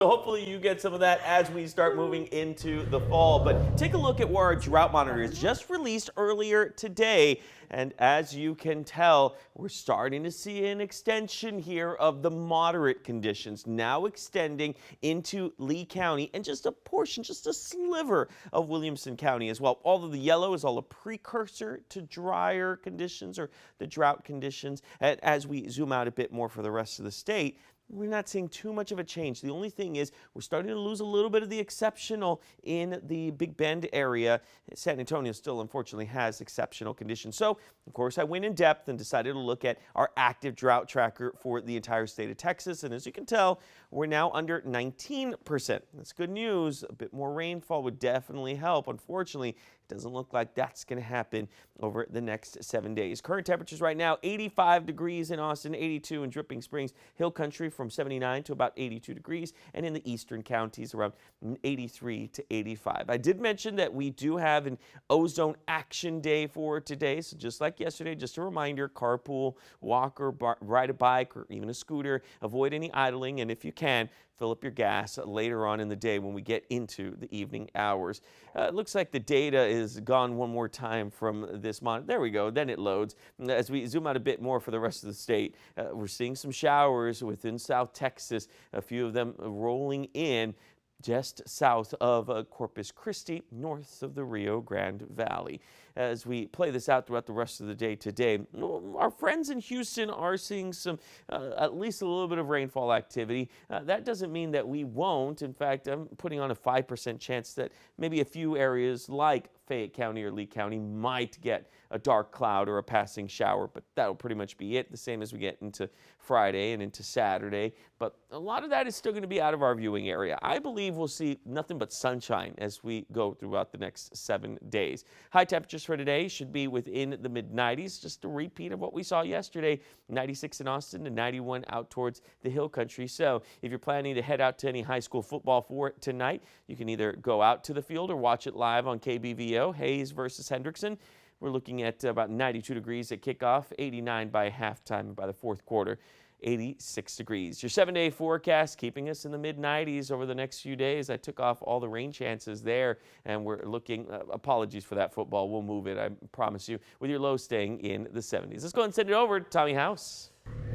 Hopefully you get some of that as we start moving into the fall. But take a look at where our drought monitor is just released earlier today. And as you can tell, we're starting to see an extension here of the moderate conditions now extending into Lee County and just a portion, just a sliver of Williamson County as well. All of the yellow is all a precursor to drier conditions or the drought conditions. And as we zoom out a bit more for the rest of the state, we're not seeing too much of a change. The only thing is we're starting to lose a little bit of the exceptional in the Big Bend area. San Antonio still unfortunately has exceptional conditions. So, of course, I went in depth and decided to look at our active drought tracker for the entire state of Texas. And as you can tell, we're now under 19%. That's good news. A bit more rainfall would definitely help. Unfortunately, it doesn't look like that's going to happen over the next 7 days. Current temperatures right now, 85 degrees in Austin, 82 in Dripping Springs, Hill Country from 79 to about 82 degrees, and in the eastern counties around 83 to 85. I did mention that we do have an ozone action day for today. So just like yesterday, just a reminder, carpool, walk or ride a bike or even a scooter. Avoid any idling, and if you can, fill up your gas later on in the day when we get into the evening hours. It looks like the data is gone one more time from this monitor. There we go. Then it loads. As we zoom out a bit more for the rest of the state, we're seeing some showers within South Texas, a few of them rolling in just south of Corpus Christi, north of the Rio Grande Valley. As we play this out throughout the rest of the day today, our friends in Houston are seeing some, at least a little bit of rainfall activity. That doesn't mean that we won't. In fact, I'm putting on a 5% chance that maybe a few areas like Fayette County or Lee County might get a dark cloud or a passing shower, but that'll pretty much be it, the same as we get into Friday and into Saturday. But a lot of that is still going to be out of our viewing area. I believe we'll see nothing but sunshine as we go throughout the next 7 days. High temperatures for today should be within the mid-90s, just a repeat of what we saw yesterday, 96 in Austin and 91 out towards the Hill Country. So if you're planning to head out to any high school football for it tonight, you can either go out to the field or watch it live on KBVO, Hayes versus Hendrickson. We're looking at about 92 degrees at kickoff, 89 by halftime, and by the fourth quarter, 86 degrees. Your 7-day forecast keeping us in the mid-90s over the next few days. I took off all the rain chances there, and we're looking, apologies for that football, we'll move it, I promise you, with your low staying in the 70s. Let's go ahead and send it over to Tommy House.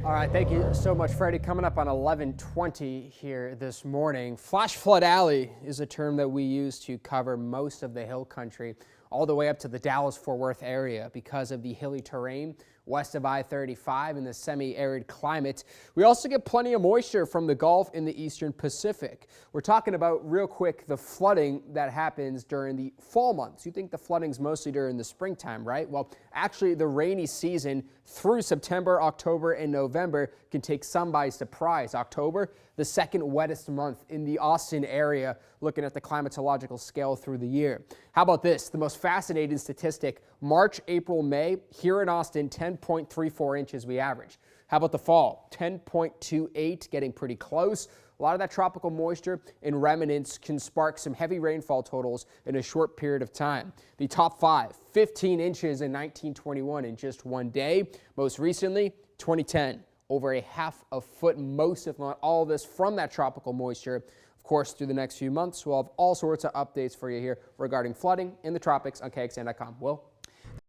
All right, thank you so much, Freddie. Coming up on 11:20 here this morning, Flash Flood Alley is a term that we use to cover most of the Hill Country, all the way up to the Dallas-Fort Worth area because of the hilly terrain west of I-35 and the semi-arid climate. We also get plenty of moisture from the Gulf in the eastern Pacific. We're talking about, real quick, the flooding that happens during the fall months. You think the flooding's mostly during the springtime, right? Well, actually, the rainy season through September, October, and November can take some by surprise. October, the second wettest month in the Austin area, looking at the climatological scale through the year. How about this? The most fascinating statistic, March, April, May, here in Austin, 10.34 inches we average. How about the fall? 10.28, getting pretty close. A lot of that tropical moisture and remnants can spark some heavy rainfall totals in a short period of time. The top 5, 15 inches in 1921 in just one day. Most recently, 2010, over a half a foot, most if not all of this from that tropical moisture. Of course, through the next few months, we'll have all sorts of updates for you here regarding flooding in the tropics on KXAN.com. Will?